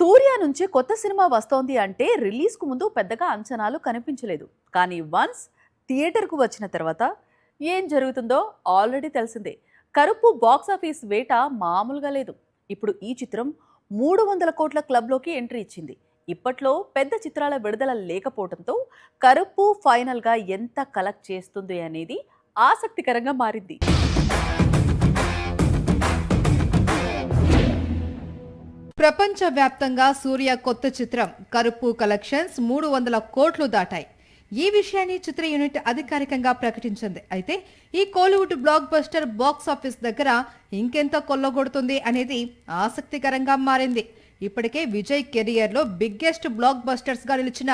సూర్య నుంచి కొత్త సినిమా వస్తోంది అంటే రిలీజ్కు ముందు పెద్దగా అంచనాలు కనిపించలేదు. కానీ వన్స్ థియేటర్కు వచ్చిన తర్వాత ఏం జరుగుతుందో ఆల్రెడీ తెలిసిందే. కరుపు బాక్సాఫీస్ వేట మామూలుగా లేదు. ఇప్పుడు ఈ చిత్రం 300 కోట్ల క్లబ్లోకి ఎంట్రీ ఇచ్చింది. ఇప్పట్లో పెద్ద చిత్రాల విడుదల లేకపోవడంతో కరుపు ఫైనల్గా ఎంత కలెక్ట్ చేస్తుంది అనేది ఆసక్తికరంగా మారింది. ప్రపంచవ్యాప్తంగా సూర్య కొత్త చిత్రం కరుపు కలెక్షన్స్ 300 కోట్లు దాటాయి. ఈ విషయాన్ని చిత్ర యూనిట్ అధికారికంగా ప్రకటించింది. అయితే ఈ Kollywood block buster box office దగ్గర ఇంకెంత కొల్లగొడుతుంది అనేది ఆసక్తికరంగా మారింది. ఇప్పటికే విజయ్ కెరియర్ లో బిగ్గెస్ట్ బ్లాక్ బస్టర్స్ గా నిలిచిన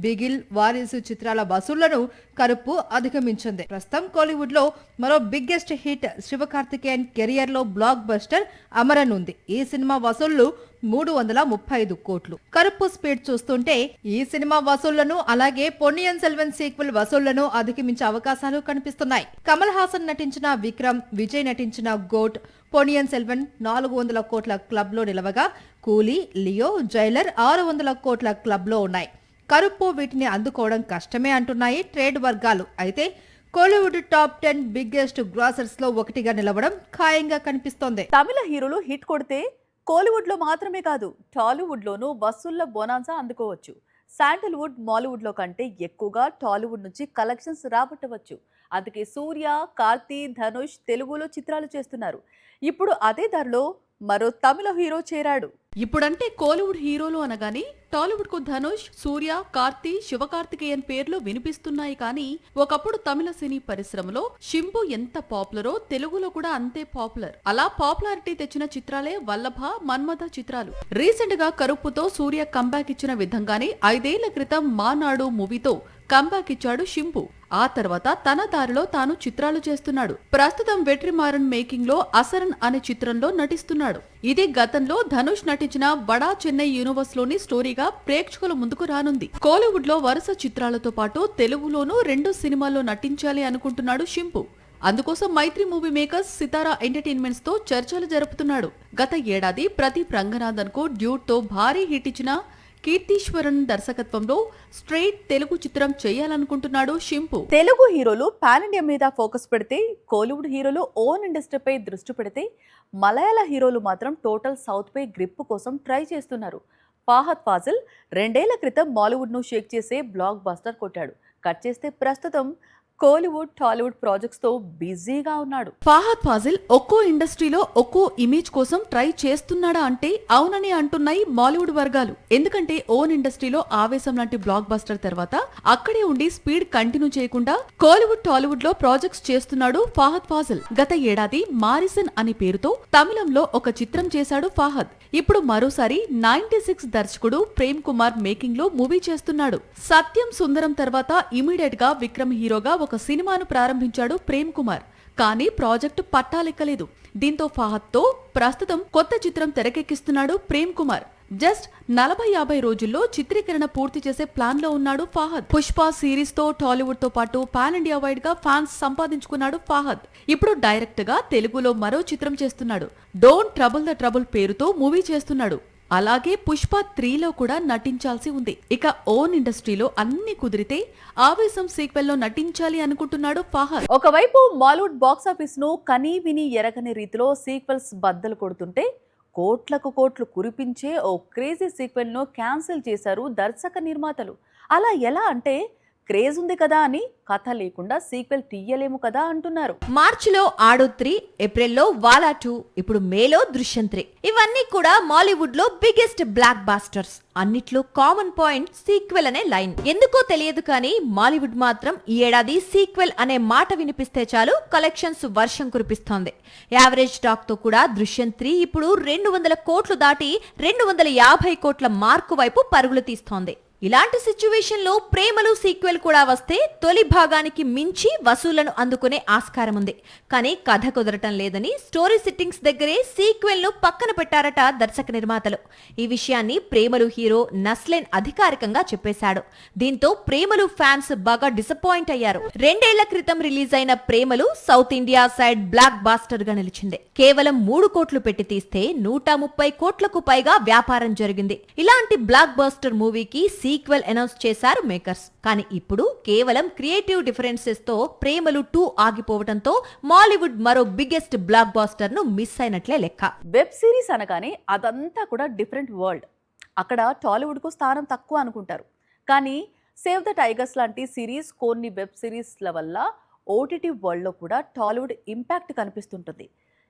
బిగిల్, వారిసు చిత్రాల వసూళ్లను కరుపు అధిగమించింది. ప్రస్తుతం కోలీవుడ్ లో మరో బిగ్గెస్ట్ హిట్ శివకార్తికేయన్ కెరియర్ లో బ్లాక్ బస్టర్ అమరన్ ఉంది. ఈ సినిమా వసూళ్లు 335 కోట్లు. కరుపు స్పీడ్ చూస్తుంటే ఈ సినిమా వసూళ్లను అలాగే పొన్నియిన్ సెల్వన్ సీక్వెల్ వసూళ్లను అధిగమించే అవకాశాలు కనిపిస్తున్నాయి. కమల్ హాసన్ నటించిన విక్రమ్, విజయ్ నటించిన గోట్, పొన్నియిన్ సెల్వన్ 400 కోట్ల క్లబ్ లో నిలవగా కూలీ, లియో, జైలర్ 600 కోట్ల క్లబ్ లో ఉన్నాయి. కరుపు వీటిని అందుకోవడం కష్టమే అంటున్నాయి ట్రేడ్ వర్గాలు. అయితే కోలీవుడ్ టాప్ 10 బిగ్గెస్ట్ గ్రాసర్స్ లో ఒకటిగా నిలవడం ఖాయంగా కనిపిస్తోంది. తమిళ హీరోలు హిట్ కొడితే కోలీవుడ్ లో మాత్రమే కాదు టాలీవుడ్ లోనూ వసూళ్ల బోనాన్సా అందుకోవచ్చు. శాండల్వుడ్, మాలీవుడ్ లో కంటే ఎక్కువగా టాలీవుడ్ నుంచి కలెక్షన్స్ రాబట్టవచ్చు. అందుకే సూర్య, కార్తీ, ధనుష్ తెలుగులో చిత్రాలు చేస్తున్నారు. ఇప్పుడు అదే దారిలో మరో తమిళ హీరో చేరాడు. ఇప్పుడంటే కోలీవుడ్ హీరోలు అనగానే టాలీవుడ్ కు ధనుష్, సూర్య, కార్తీ, శివకార్తికేయన్ పేర్లు వినిపిస్తున్నాయి. కానీ ఒకప్పుడు తమిళ సినీ పరిశ్రమలో శింబు ఎంత పాపులరో తెలుగులో కూడా అంతే పాపులర్. అలా పాపులారిటీ తెచ్చిన చిత్రాలే వల్లభ, మన్మథ చిత్రాలు. రీసెంట్ గా కరుపుతో సూర్య కంబ్యాక్ ఇచ్చిన విధంగానే 5 ఏళ్ల క్రితం మానాడు మూవీతో కంబ్యాక్ ఇచ్చాడు శింబు. ఆ తర్వాత తన దారిలో తాను చిత్రాలు చేస్తున్నాడు. ప్రస్తుతం వెట్రిమారన్ మేకింగ్ లో అసరన్ అనే చిత్రంలో నటిస్తున్నాడు. ఇది గతంలో ధనుష్ నటించిన వడా చెన్నై యూనివర్స్ లోని స్టోరీగా ప్రేక్షకుల ముందుకు రానుంది. కోలీవుడ్ లో వరుస చిత్రాలతో పాటు తెలుగులోనూ 2 సినిమాల్లో నటించాలి అనుకుంటున్నాడు శింబు. అందుకోసం మైత్రి మూవీ మేకర్స్ సితారా ఎంటర్టైన్మెంట్స్ తో చర్చలు జరుపుతున్నాడు. గత ఏడాది ప్రదీప్ రంగనాథన్ కు డ్యూట్ తో భారీ హిట్ ఇచ్చిన కీర్తీశ్వరన్ దర్శకత్వంలో స్ట్రైట్ తెలుగు చిత్రం చేయాలనుకుంటున్నాడు శింబు. తెలుగు హీరోలు పాన్ ఇండియా మీద ఫోకస్ పెడితే, కోలీవుడ్ హీరోలు ఓన్ ఇండస్ట్రీపై దృష్టి పెడితే, మలయాళ హీరోలు మాత్రం టోటల్ సౌత్ పై గ్రిప్ కోసం ట్రై చేస్తున్నారు. ఫహద్ ఫాజిల్ 2 ఏళ్ల క్రితం బాలీవుడ్ ను షేక్ చేసే బ్లాక్ బస్టర్ కొట్టాడు. కట్ చేస్తే ప్రస్తుతం కోలీవుడ్, టాలీవుడ్ ప్రాజెక్ట్స్ తో బిజీగా ఉన్నాడు. ఫహద్ ఫాజిల్ ఒక్కో ఇండస్ట్రీలో ఒక్కో ఇమేజ్ కోసం ట్రై చేస్తున్నాడా అంటే అవునని అంటున్నాయి మాలీవుడ్ వర్గాలు. ఎందుకంటే ఓన్ ఇండస్ట్రీలో ఆవేశం లాంటి బ్లాక్ బస్టర్ తర్వాత అక్కడే ఉండి స్పీడ్ కంటిన్యూ చేయకుండా కోలీవుడ్, టాలీవుడ్ లో ప్రాజెక్ట్స్ చేస్తున్నాడు ఫహద్ ఫాజిల్. గత ఏడాది మారిసన్ అనే పేరుతో తమిళంలో ఒక చిత్రం చేశాడు ఫహద్. ఇప్పుడు మరోసారి 96 దర్శకుడు ప్రేమ్ కుమార్ మేకింగ్ లో మూవీ చేస్తున్నాడు. సత్యం సుందరం తర్వాత ఇమీడియట్ గా విక్రమ్ హీరోగా ఒక సినిమాను ప్రారంభించాడు ప్రేమ్ కుమార్. కానీ ప్రాజెక్టు పట్టాలెక్కలేదు. దీంతో ఫహద్ తో ప్రస్తుతం కొత్త చిత్రం తెరకెక్కిస్తున్నాడు ప్రేమ్ కుమార్. జస్ట్ 40-50 రోజుల్లో చిత్రీకరణ పూర్తి చేసే ప్లాన్ లో ఉన్నాడు ఫహద్. పుష్ప సిరీస్ తో టాలీవుడ్ తో పాటు పాన్ ఇండియా వైడ్ గా ఫ్యాన్స్ సంపాదించుకున్నాడు ఫహద్. ఇప్పుడు డైరెక్ట్ గా తెలుగులో మరో చిత్రం చేస్తున్నాడు. డోంట్ ట్రబుల్ ద ట్రబుల్ పేరుతో మూవీ చేస్తున్నాడు. అలాగే పుష్ప 3లో కూడా నటించాల్సి ఉంది. ఇక ఓన్ ఇండస్ట్రీలో అన్ని కుదిరితే ఆవేశం సీక్వెల్ లో నటించాలి అనుకుంటున్నాడు ఫహద్. ఒకవైపు బాలీవుడ్ బాక్సాఫీస్ ను కనీ విని ఎరగని రీతిలో సీక్వెల్స్ బద్దలు కొడుతుంటే, కోట్లకు కోట్లు కురిపించే ఓ క్రేజీ సీక్వెల్ ను క్యాన్సిల్ చేశారు దర్శక నిర్మాతలు. అలా ఎలా అంటే, క్రేజ్ ఉంది కదా అని కథ లేకుండా సీక్వెల్ తీయలేము కదా అంటున్నారు. మార్చిలో ఆడు 3, ఏప్రిల్లో వాలా 2, ఇప్పుడు మేలో దృశ్యం 3. ఇవన్నీ కూడా మాలీవుడ్ లో బిగ్గెస్ట్ బ్లాక్ బాస్టర్స్. అన్నిట్లో కామన్ పాయింట్ సీక్వెల్ అనే లైన్. ఎందుకో తెలియదు కానీ మాలీవుడ్ మాత్రం ఈ ఏడాది సీక్వెల్ అనే మాట వినిపిస్తే చాలు కలెక్షన్స్ వర్షం కురిపిస్తోంది. యావరేజ్ టాక్ తో కూడా దృశ్యం 3 ఇప్పుడు 200 కోట్లు దాటి 250 కోట్ల మార్కు వైపు పరుగులు తీస్తోంది. ఇలాంటి సిచ్యువేషన్ లో ప్రేమలు సీక్వెల్ కూడా వస్తే తొలి భాగానికి మించి వసూళ్లను అందుకునే ఆస్కారం ఉంది. కానీ కథ కుదరటం లేదని స్టోరీ సిట్టింగ్స్ దగ్గరే సీక్వెల్ ను పక్కన పెట్టారట దర్శక నిర్మాతలు. ఈ విషయాన్ని ప్రేమలు హీరో నస్లెన్ అధికారికంగా చెప్పేశాడు. దీంతో ప్రేమలు ఫ్యాన్స్ బాగా డిసప్పాయింట్ అయ్యారు. 2 ఏళ్ల క్రితం రిలీజ్ అయిన Premalu south India side blockbuster గా నిలిచింది. కేవలం 3 కోట్లు పెట్టి తీస్తే 130 కోట్లకు పైగా వ్యాపారం జరిగింది. ఇలాంటి బ్లాక్ బాస్టర్ మూవీకి సీక్వెల్ అనౌన్స్ చేశారు మేకర్స్. కానీ ఇప్పుడు కేవలం క్రియేటివ్ డిఫరెన్సెస్ తో ప్రేమలు 2 ఆగిపోవడంతో మాలీవుడ్ మరో బిగ్గెస్ట్ బ్లాక్ బాస్టర్ ను మిస్ అయినట్లే లెక్క. వెబ్ సిరీస్ అనగానే అదంతా కూడా డిఫరెంట్ వరల్డ్. అక్కడ టాలీవుడ్కు స్థానం తక్కువ అనుకుంటారు. కానీ సేవ్ ద టైగర్స్ లాంటి సిరీస్, కొన్ని వెబ్ సిరీస్ల వల్ల ఓటీటీ వరల్డ్లో కూడా టాలీవుడ్ ఇంపాక్ట్ కనిపిస్తుంటుంది.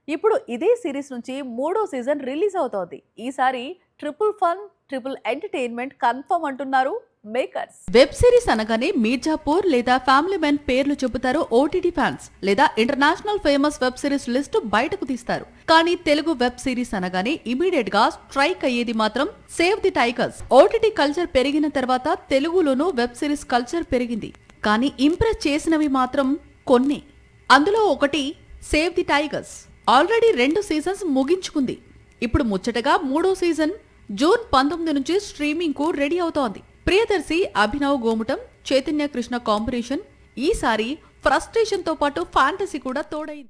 ఇప్పుడు ఇదే సిరీస్ నుంచి 3వ సీజన్ రిలీజ్ అవుతోంది. ఈసారి triple fun, triple entertainment confirm అంటున్నారు మేకర్స్. వెబ్ సిరీస్ అనగానే మీర్జాపూర్ లేదా ఫ్యామిలీ మెన్ పేర్లు చెబుతారు ఓటీటీ ఫ్యాన్స్, లేదా international famous web series list బయటకు తీస్తారు. కానీ తెలుగు వెబ్ సిరీస్ అనగానే ఇమీడియట్ గా స్ట్రైక్ అయ్యేది మాత్రం save the tigers. OTT culture పెరిగిన తర్వాత తెలుగులోనూ వెబ్ సిరీస్ కల్చర్ పెరిగింది. కానీ ఇంప్రెస్ చేసినవి మాత్రం కొన్ని. అందులో ఒకటి save the tigers. Already 2 seasons ముగించుకుంది. ఇప్పుడు ముచ్చటగా 3వ సీజన్ జూన్ 19 నుంచి స్ట్రీమింగ్ కు రెడీ అవుతోంది. ప్రియదర్శి, అభినవ్ గోముటం, చైతన్య కృష్ణ కాంబినేషన్. ఈసారి ఫ్రస్ట్రేషన్ తో పాటు ఫ్యాంటసీ కూడా తోడైంది.